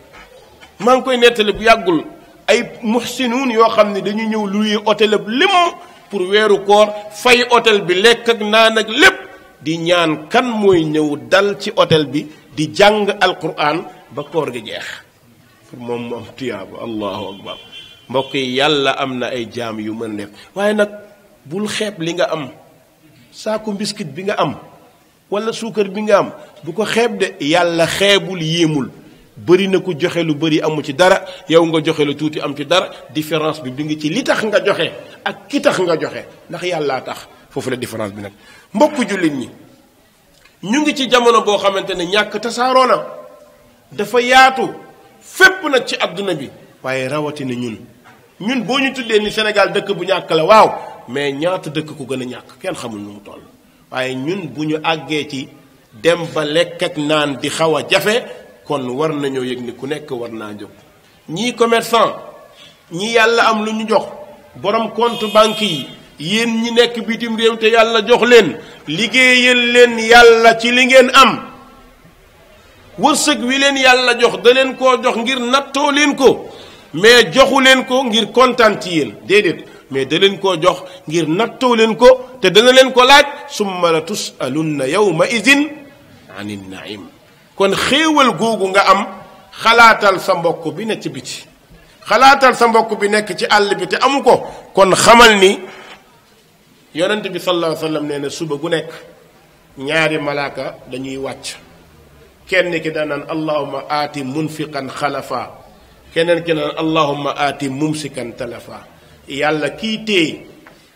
maa ngi koy nettali bu yàggul ay muhsinuun yoo xam ne dañu ñëw luy hôtel ab lim pour weeru koor fay hôtel bi lekk ak naan ak lépp di ñaan kan mooy ñëw dal ci hôtel bi di jàng alquran ba koor gi jeex pour moom mu am tuyaaba allahu akbar mbokk yi yàlla am na ay jaam yu mën def waaye nag bul xeeb li nga am saaku mbiskit bi nga am wala suukar bi nga am bu ko xeeb de yàlla xeebul yéemul bëri na ko joxe lu bëri amu ci dara yow nga joxe lu tuuti am ci dara différence bi bi ngi ci li tax nga joxe ak ki tax nga joxe ndax yàllaa tax foofu la différence bi nag mbokk jullit ñi ñu ngi ci jamono boo xamante ne ñàkk tasaaroo na dafa yaatu fépp nag ci adduna bi waaye rawatina ñun boo ñu tuddee ni Sénégal dëkk bu ñàkk la waaw mais ñaata dëkk ko gën a ñàkk kenn xamul nu mu toll waaye ñun bu ñu àggee ci dem ba lekk ak naan di xaw a jafe kon war nañoo yëg ni ku nekk war naa jóg ñii commerçant ñi yàlla am lu ñu jox borom compte banque yi yéen ñi nekk bitim réew te yàlla jox leen liggéeyal leen yàlla ci li ngeen am wërsëg wi leen yàlla jox da leen koo jox ngir nattoo leen ko mais joxu leen ko ngir kontaan ci yéen déedéet mais da leen koo jox ngir nattoo leen ko te dana leen ko laaj summa la tusalunna yawma idin anin naim kon xéewal googu nga am xalaatal sa mbokk bi nekk ci biti xalaatal sa mbokk bi nekk ci àll bi te amu ko kon xamal ni yonent bi sallallahu alayhi wa sallam nee na suba gu nekk ñaari malaaka dañuy wàcc kenn ki danaan allahumma aati munfiqan xalafa keneen ki naan allahumma aati mumsikan talafa yàlla kii téye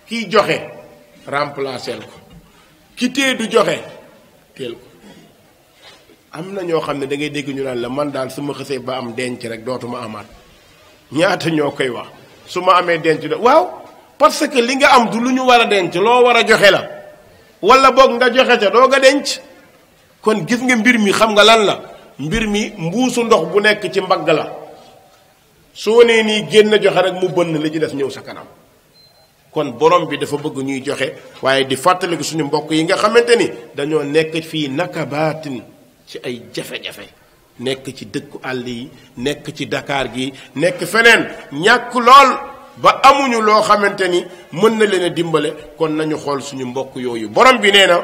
kii joxe remplacer ko ki téye du joxe teel ko am na ñoo xam ne da ngay dégg ñu naan la man daal su ma xësee ba am denc rek dootuma amaat ñaata ñoo koy wax su ma amee denc de waaw parce que li nga am du lu ñu war a denc loo war a joxe la wala boog nga joxe ca doo nga denc kon gis nga mbir mi xam nga lan la mbir mi mbuusu ndox bu nekk ci mbagg la soo nee nii génn joxe rek mu bënn li ci des ñëw sa kanam kon borom bi dafa bëgg ñuy joxe waaye di fàttaliku suñu mbokk yi nga xamante ni dañoo nekk fii nakabaatin ci ay jafe-jafe nekk ci dëkku àll yi nekk ci Dakar gi nekk feneen ñàkk lool ba amuñu loo xamante ni mën na leen a dimbale kon nañu xool suñu mbokk yooyu borom bi nee na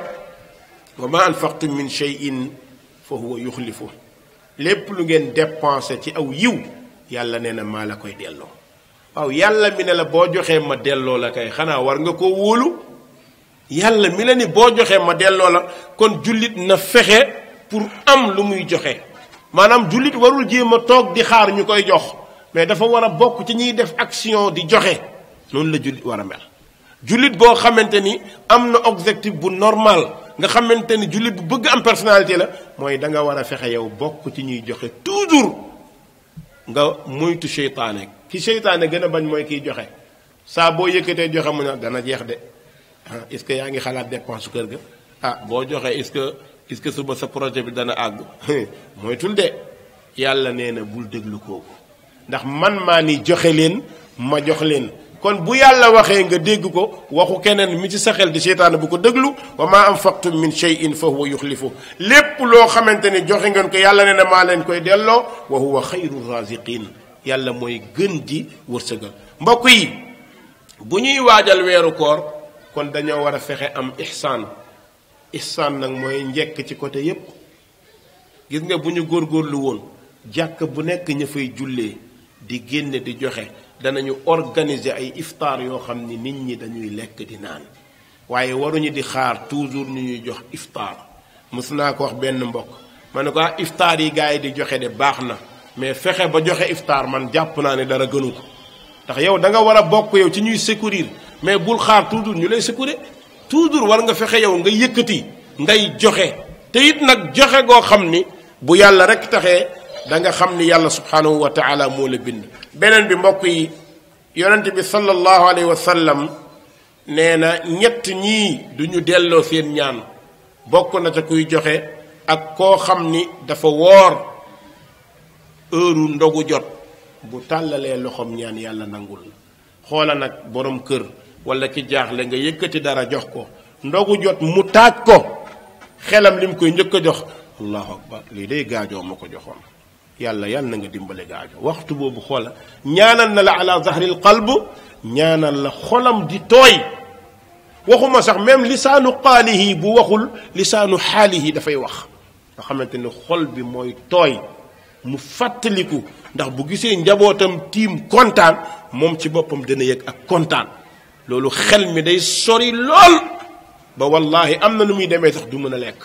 wa ma anfaqtum min shay'in fa huwa yuxlifu lépp lu ngeen dépensé ci aw yiw yàlla nee na maa la koy delloo waaw yàlla mi ne la boo joxee ma delloo la kay xanaa war nga koo wóolu yàlla mi la ni boo joxee ma delloo la kon jullit na fexe pour am lu muy joxe maanaam jullit warul jéem a toog di xaar ñu koy jox mais dafa war a bokk ci ñiy def action di joxe noonu la jullit war a mel jullit boo xamante ni am na objectif bu normal nga xamante ni jullit bu bëgg am personnalité la mooy da nga war a fexe yow bokk ci ñuy joxe toujours nga moytu seytaane ki seytaane gën a bañ mooy kiy joxe saa boo yëkkatee joxe mu ne dana jeex de est-ce que yaa ngi xalaat dépense kër ga boo joxee est-ce que suba sa projet bi dana àgg moytul de yàlla nee na bul déglu kooku ndax man maa ni joxe leen ma jox leen kon bu yàlla waxee nga dégg ko waxu keneen mi ci sa xel di seytaane bu ko déglu wa ma anfaqtum min shay'in fa huwa yuxlifu lépp loo xamante ni joxe ngeen ko yàlla ne na maa leen koy delloo wa huwa xayru raziqin yàlla mooy gën ji wërsëgal mbokk yi bu ñuy waajal weeru koor kon dañoo war a fexe am ihsaan nag mooy njekk ci côté yépp gis nga bu ñu góorgóorlu woon jàkk bu nekk ña fay jullee di génne di joxe danañu organiser ay iftaar yoo xam ni nit ñi dañuy lekk di naan waaye waruñu di xaar toujours ñu ñuy jox iftaar mës naa ko wax benn mbokk ma ne ko iftaar yi gars yi di joxe de baax na mais fexe ba joxe iftaar man jàpp naa ne dara gënu ko ndax yow da nga war a bokk yow ci ñuy secourir mais bul xaar toujours ñu lay secourir toujours war nga fexe yow nga yëkkati ngay joxe te it nag joxe goo xam ni bu yàlla rek taxee da nga xam ni yàlla subhanahu wa taala moo la bind beneen bi mbokk yi yonente bi sallallahu alayhi wa sallam nee na ñett ñii du ñu delloo seen ñaan bokk na ca kuy joxe ak koo xam ni dafa woor heure ndogu jot bu tàllalee loxoom ñaan yàlla nangul xoola nag borom kër wala ki jaaxle nga yëkkati dara jox ko ndogu jot mu taaj ko xelam lim koy njëkk a jox allahu akbar lii day gaajoo ma ko joxoon yàlla na nga dimbale gaajo waxtu boobu xoola ñaanal na la ala zahril qalb ñaanal la xolam di tooy waxuma sax même lisaanu qaalihi bu waxul lisaanu xaalihi dafay wax nga xamante ne xol bi mooy tooy mu fàttaliku ndax bu gisee njabootam tiim kontaan moom ci boppam dina yëg ak kontaan loolu xel mi day sori lool ba wallahi am na nu muy demee sax du mën a lekk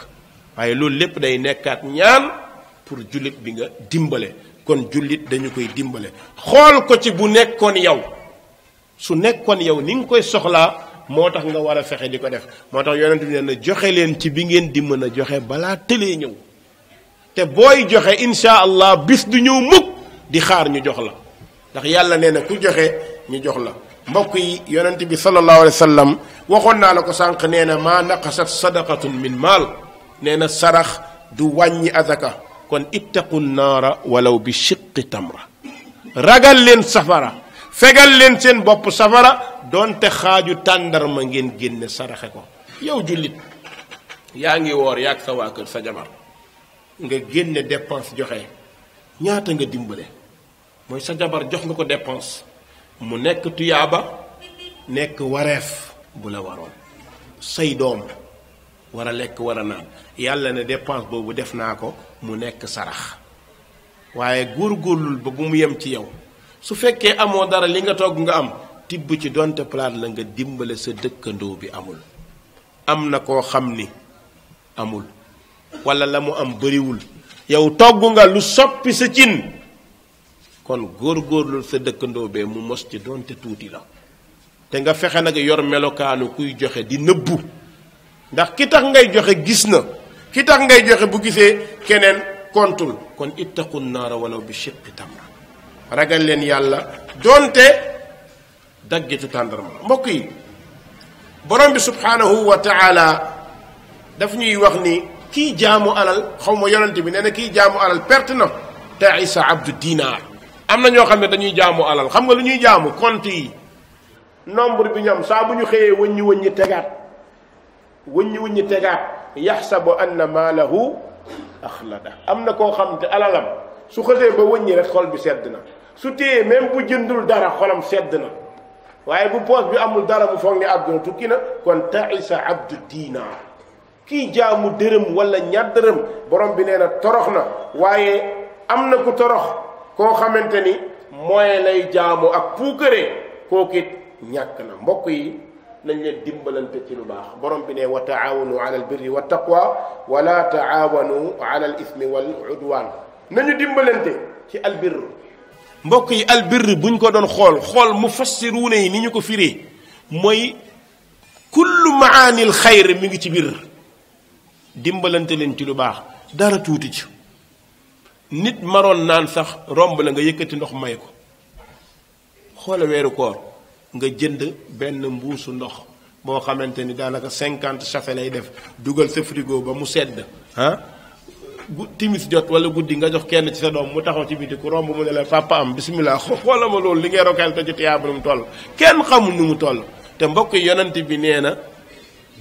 waaye loolu lépp day nekkaat ñaan pour jullit bi nga dimbale kon jullit dañu koy dimbale xool ko ci bu nekkoon yow su nekkoon yow ni nga koy soxlaa moo tax nga war a fexe di ko def moo tax yonent bi ne joxe leen ci bi ngeen di mën a joxe balaa tëlee ñëw te booy joxe insha allah bis du ñëw mukk di xaar ñu jox la ndax yàlla nee na ku joxe ñu jox la mbokk yi yonent bi sallallahu alayhi wa sallam waxoon naa la ko sànq nee na maa naqasat sadaqatun min maal nee na sarax du wàññi azaka kon ittaqu naara walaw bi shiqqi tamra ragal leen safara fegal leen seen bopp safara doonte xaaju tàndarma ngeen génne saraxe ko yow jullit yaa ngi woor yaag sa waa kër sa jabar nga génne dépense joxe ñaata nga dimbale mooy sa jabar jox nga ko dépense mu nekk tuyaaba nekk wareef bu la waroon say doom war a lekk war a naan yàlla ne dépense boobu def naa ko mu nekk sarax waaye góorgóorlul ba bu mu yem ci yow su fekkee amoo dara li nga togg nga am tibb ci donte palaat la nga dimbale sa dëkkandoo bi amul am na koo xam ni amul wala la mu am bariwul yow togg nga lu soppi sa cin kon góorgóorlul sa dëkkandoo bee mu mos ci donte tuuti la te nga fexe nag yor melokaanu kuy joxe di nëbbu ndax ki tax ngay joxe gis na ki tax ngay joxe bu gisee keneen kontul kon ittaqu naara walaw bi shiqqi tamra ragal leen yàlla donte daggitu tàndarma mbokk yi borom bi subhanahu wa taala daf ñuy wax ni kii jaamu alal xaw ma yonante bi nee na kii jaamu alal perte na taisa abdu dinaar am na ñoo xam ne dañuy jaamu alal xam nga lu ñuy jaamu compte yi nombre bi ñoom saa bu ñu xëyee wëññi tegaat yaxsabu anna maalahu axlada am na koo xam te alalam su xësee ba wëññi rek xol bi sedd na su téyee même bu jëndul dara xolam sedd na waaye bu poos bi amul dara mu foog ne àdduna tukki na kon taisa abdu dinaar kii jaamu dërëm wala ñaar dërëm borom bi nee na torox na waaye am na ku torox koo xamante ni mooy lay jaamu ak puukare kookit ñàkk na mbokk yi nañ leen dimbalante ci lu baax borom bi ne wa taawanu ala al birri wa taqwa wala taawanu ala al ismi wal udwan nañu dimbalante ci albir mbokk yi albir buñ ko doon xool mufassiruuna yi ni ñu ko firee mooy kullu maanil xayr mi ngi ci biir dimbalante leen ci lu baax dara tuuti ci nit maroon naan sax romb la nga yëkkati ndox may ko xoola weeru koor nga jënd benn mbuusu ndox boo xamante ni daanaka 50 sachet lay def dugal sa frigo ba mu sedd timis jot wala guddi nga jox kenn ci sa doom mu taxaw ci biti ku romb mu ne la papa am bismillah xoola ma loolu li ngay rokkal te ci tiyaaba nu mu toll kenn xamul nu mu toll te mbokk yonent bi nee na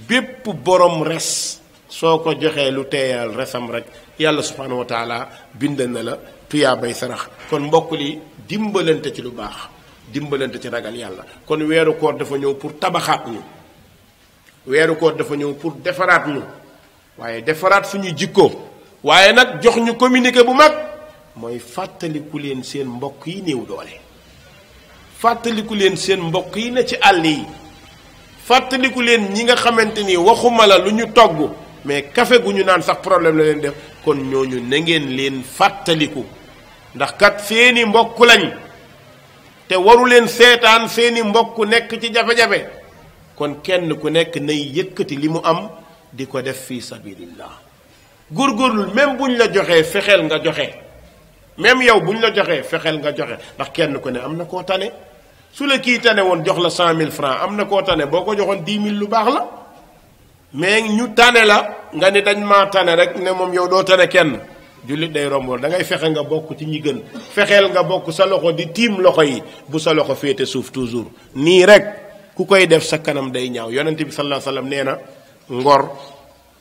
bépp borom res soo ko joxee lu teeyal resam rek yàlla subhanahu wa taala bind na la tuyaabay sarax kon mbokk li dimbalante ci lu baax dimbalante ci ragal yàlla kon weeru koor dafa ñëw pour tabaxaat ñu weeru koor dafa ñëw pour defaraat ñu waaye defaraat suñu jikko waaye nag jox ñu communiqué bu mag mooy fàttaliku leen seen mbokk yi néew doole fàttaliku leen seen mbokk yi na ci àll yi fàttaliku leen ñi nga xamante ni waxuma la lu ñu togg mais café gu ñu naan sax problème la leen def kon ñooñu na ngeen leen fàttaliku ndax kat seeni mbokk lañ te waru leen seetaan seeni mbokk nekk ci jafe-jafe kon kenn ku nekk nay yëkkati li mu am di ko def fi sabilillah góorgóorlul même buñ la joxee fexeel nga joxe même yow buñ la joxee fexeel nga joxe ndax kenn ku ne am na koo tane su la kii tane woon jox la 100 000 francs am na koo tane boo ko joxoon 10 000 lu baax la mais ñu tane la nga ni dañ maa tane rek ne moom yow doo tane kenn jullit day rombool da ngay fexe nga bokk ci ñi gën fexeel nga bokk sa loxo di tiim loxo yi bu sa loxo féete suuf toujours nii rek ku koy def sa kanam day ñaaw yonent bi sallallahu alayhi wasallam nee na ngor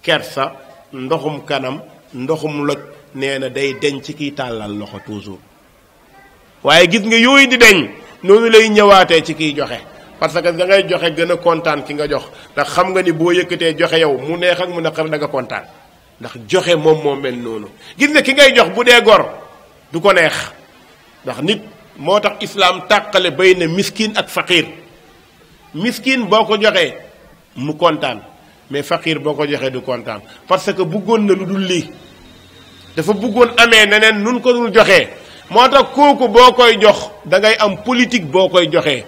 kersa ndoxum kanam ndoxum loj nee na day deñ ci kiy tàllal loxo toujours waaye gis nga yooyu di deñ noonu lay ñëwaatee ci kiy joxe parce que da ngay joxe gën a kontaan ki nga jox ndax xam nga ni boo yëkkatee joxe yow mu neex ak mu naqar da nga kontaan ndax joxe moom moo mel noonu gis nga ki ngay jox bu dee gor du ko neex ndax nit moo tax islaam tàqale bay na miskin ak faqir miskin boo ko joxee mu kontaan mais faqir boo ko joxee du kontaan parce que bëggoon na lu dul lii dafa bëggoon amee neneen nun ko dul joxee moo tax kooku boo koy jox da ngay am politique boo koy joxee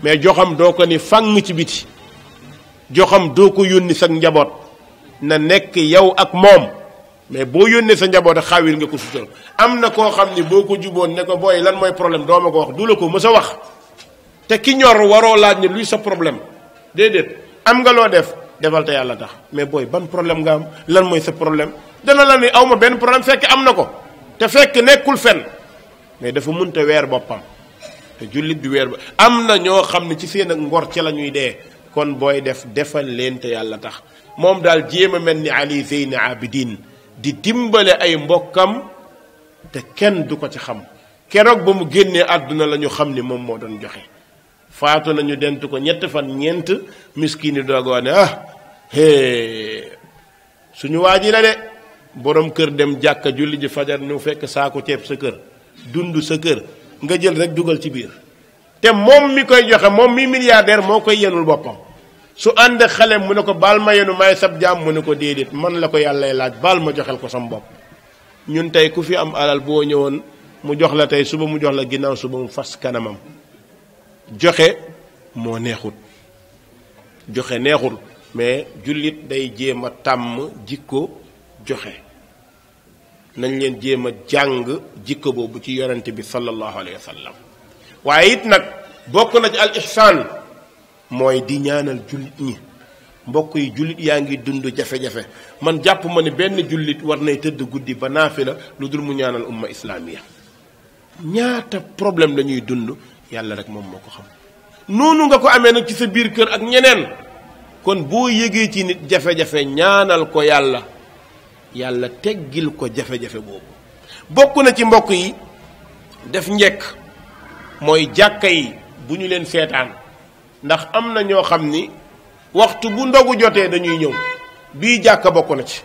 mais joxam doo ko ni fang ci biti joxam doo ko yónni sa njaboot na nekk yow ak moom mais boo yónnee sa njaboot a xawil nga ko sutal am na koo xam ni boo ko juboon ne ko booy lan mooy problème doo ma ko wax du la ko mës a wax te ki ñor waroo laaj ni luy sa problème déedéet am nga loo def defal te yàlla tax mais booy ban problème nga am lan mooy sa problème dana la ni aw ma benn problème fekk am na ko te fekk nekkul fen mais dafa mënta weer boppam te jullit bi weer ba am na ñoo xam ne ci seen ak ngor ca la ñuy dee kon booy def defal leen te yàlla tax moom daal jéem a mel ni Ali Zeyni Abidin di dimbale ay mbokkam te kenn du ko ci xam keroog ba mu génnee àdduna la ñu xam ni moom moo doon joxe faatu nañu dent ko 7 fan 4 miskini doogoo ne suñu waa ji la de borom kër dem jàkka julli ji fajar ñu fekk saako ceeb sa kër dund sa kër nga jël rek dugal ci biir te moom mi koy joxe moom mi milliardaire moo koy yenul boppam su ànd xale mu ne ko baal ma yenu may sab jaam mu ne ko déedéet man la ko yàllay laaj baal ma joxel ko sam bopp ñun tey ku fi am alal boo ñëwoon mu jox la tey suba mu jox la ginnaaw suba mu fas kanamam joxe moo neexut joxe neexul mais jullit day jéem a tàmm jikko joxe nañ leen jéem a jàng jikko boobu ci yonent bi sallallahu alayhi wa sallam waaye it nag bokk na ci al ihsaan mooy di ñaanal jullit ñi mbokk yi jullit yaa ngi dund jafe-jafe man jàpp ma ne benn jullit war nay tëdd guddi ba naafila lu dul mu ñaanal umma islamiya ñaata problème la ñuy dund yàlla rek moom moo ko xam noonu nga ko amee nag ci sa biir kër ak ñeneen kon boo yëgee ci nit jafe-jafe ñaanal ko yàlla yàlla teggil ko jafe-jafe boobu bokk na ci mbokk yi def njekk mooy jàkka yi bu ñu leen seetaan ndax am na ñoo xam ni waxtu bu ndogu jotee dañuy ñëw bii jàkka bokk na ci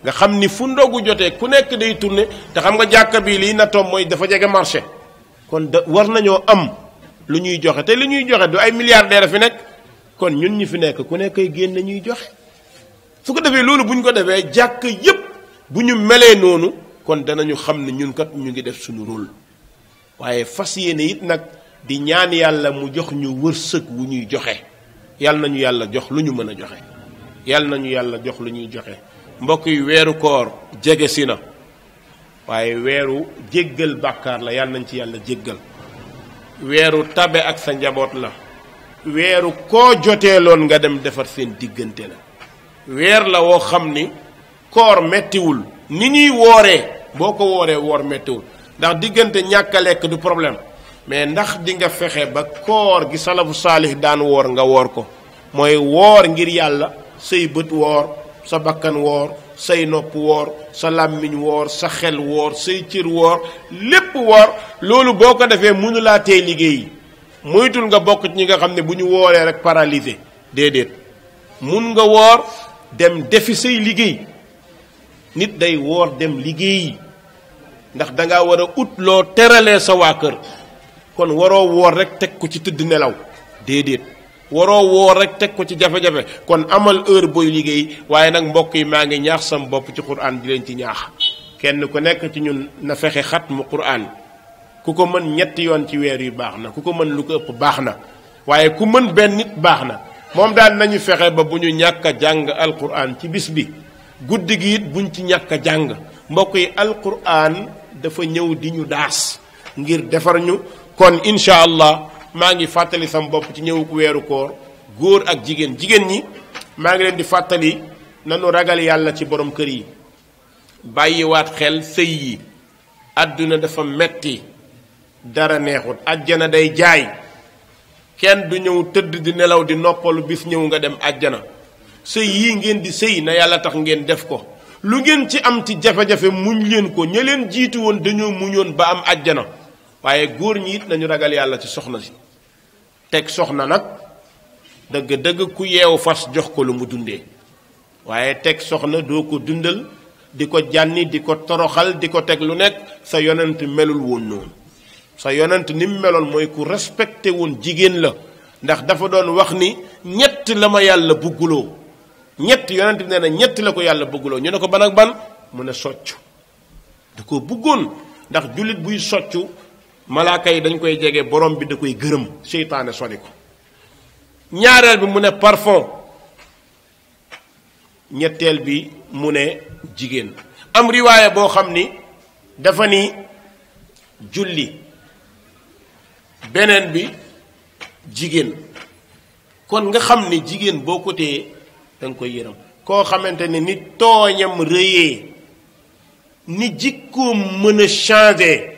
nga xam ni fu ndogu jotee ku nekk day tourné te xam nga jàkka bii lii nattoom mooy dafa jege marché kon war nañoo am lu ñuy joxe te li ñuy joxe du ay milliardaire fi nekk kon ñun ñi fi nekk ku nekk ay génn ñuy joxe su ko defee loolu bu ñu ko defee jàkk yépp bu ñu melee noonu kon danañu xam ne ñun kat ñu ngi def suñu rôle waaye fas yéene it nag di ñaan yàlla mu jox ñu wërsëg wu ñuy joxe yàlla nañu yàlla jox lu ñu mën a joxe yàlla nañu yàlla jox lu ñuy joxe mbokk yi weeru koor jege si na waaye weeru jéggal bàkkaar la yàlla nañ ci yàlla jéggal weeru tabe ak sa njaboot la weeru koo joteeloon nga dem defar seen diggante la weer la woo xam ni koor mettiwul ni ñuy wooree boo ko wooree woor méttiwul ndax diggante ñàkk a lekk du problème mais ndax di nga fexe ba koor gi salafu saalih daan woor nga woor ko mooy woor ngir yàlla say bët woor sa bakkan woor say nopp woor sa làmmiñ woor sa xel woor say cër woor lépp woor loolu boo ko defee mënulaa tey liggéey moytul nga bokk ci ñi nga xam ne bu ñu wooree rek paralysé déedéet mun nga woor dem defi say liggéey nit day woor dem liggéeyi ndax danga war a ut loo teralee sa waa kër kon waroo woor rek teg ko ci tëdd nelaw déedéet waroo woor rek teg ko ci jafe-jafe kon amal heure booy liggéey waaye nag mbokk yi maa ngi ñaax sam bopp ci Qur'an di leen ci ñaax kenn ku nekk ci ñun na fexe xat mu Qur'an ku ko mën ñetti yoon ci weer yu baax na ku ko mën lu ko ëpp baax na waaye ku mën benn nit baax na moom daal nañu fexe ba bu ñu ñàkk a jàng alquran ci bis bi guddi gi it buñ ci ñàkk a jàng mbokk yi alquran dafa ñëw di ñu daas ngir defar ñu kon incha allah maa ngi fàttali sam bopp ci ñëw weeru koor góor ak jigéen ñi maa ngi leen di fàttali nanu ragal yàlla ci borom kër yi bàyyiwaat xel sëy yi àdduna dafa metti dara neexut àjjana day jaay kenn du ñëw tëdd di nelaw di noppalu bis ñëw nga dem àjjana sëy yii ngeen di sëy na yàlla tax ngeen def ko lu ngeen ci am ci jafe-jafe muñ leen ko ña leen jiitu woon dañoo muñoon ba am àjjana waaye góor ñi it nañu ragal yàlla ci soxna si teg soxna nag dëgg-dëgg ku yeewu fas jox ko lu mu dundee waaye teg soxna doo ko dundal di ko jànni di ko toroxal di ko teg lu nekk sa yonent melul woon noonu sa yonent ni mu meloon mooy ku respecté woon jigéen la ndax dafa doon wax ni ñett la ma yàlla bugguloo ñett yonent bi nee na ñett la ko yàlla bugguloo ñu ne ko ban ak ban mu ne soccu da ko buggoon ndax jullit buy soccu malaaka yi dañ koy jege borom bi da koy gërëm seytaane sori ko ñaareel bi mu ne parfum ñetteel bi mu ne jigéen am riwaaya boo xam ni dafa ni julli beneen bi jigéen kon nga xam ni jigéen boo ko téye da nga koy yërëm koo xamante ni ni tooñam rëyee ni jikkoom mën a changer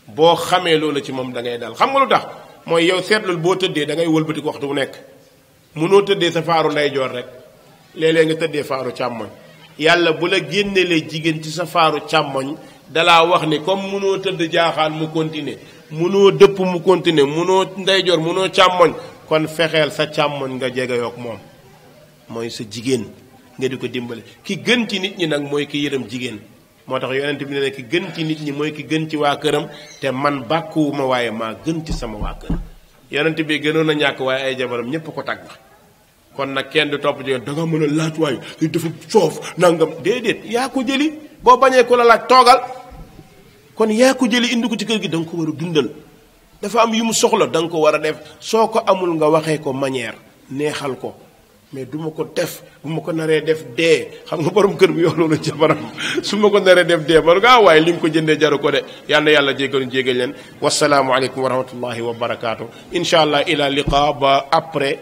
boo xamee loolu ci moom da ngay dal xam nga lu tax mooy yow seetlul boo tëddee da ngay wëlbati ko waxtu bu nekk mënoo tëddee sa faaru ndeyjoor rek léeg-léeg nga tëddee faaru càmmoñ yàlla bu la génnelee jigéen ci sa faaru càmmoñ dalaa wax ni comme mënoo tëdd jaaxaan mu continuer mënoo dëpp mu continuer mënoo ndeyjoor mënoo càmmoñ kon fexeel sa càmmoñ nga jege yook moom mooy sa jigéen nga di ko dimbale ki gën ci nit ñi nag mooy ki yërëm jigéen moo tax yonent bi ne ki gën ci nit ñi mooy ki gën ci waa këram te man bàkkuwuma waaye maa gën ci sama waa kër yonent bi gënoon a ñàkk waaye ay jabaram ñépp ko tàgg kon nag kenn du topp jigéen da nga mën a laaj waaye dafa soof nangam déedéet yaa ko jëli boo bañee ko la laaj toogal kon yaa ko jëli indi ko ci kër gi da nga ko war a dundal dafa am yu mu soxla da nga ko war a def soo ko amul nga waxee ko manière neexal ko mais du ma ko def bu ma ko naree def dee xam nga borom kër bi yow loolu jabaram su ma ko naree def dee man nga waaye li nga ko jëndee jaru ko de yal na yàlla jéggaluñ jéggal leen wasalaamu aleykum wa rahmatullahi wa barakaatu incha allah ila liqa ba après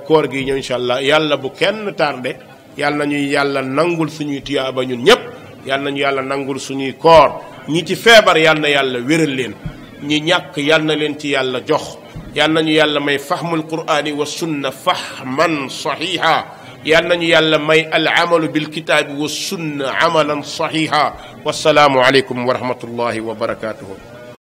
koor gi ñëw incha allah yàlla bu kenn tardé yàlla nañuy yàlla nangul suñuy tuyaaba ñun ñépp yàlla nañu yàlla nangul suñuy koor ñi ci feebar yàlla na yàlla wéral leen ñi ñàkk yàlla na leen ci yàlla jox yàlla nañu yàlla may fahmul qur'ani wa sunna fahman sahiha yàlla nañu yàlla may al amalu bil kitaabi wa sunna amalan sahiha wassalaamu aleykum wa rahmatullahi wa barakatuhu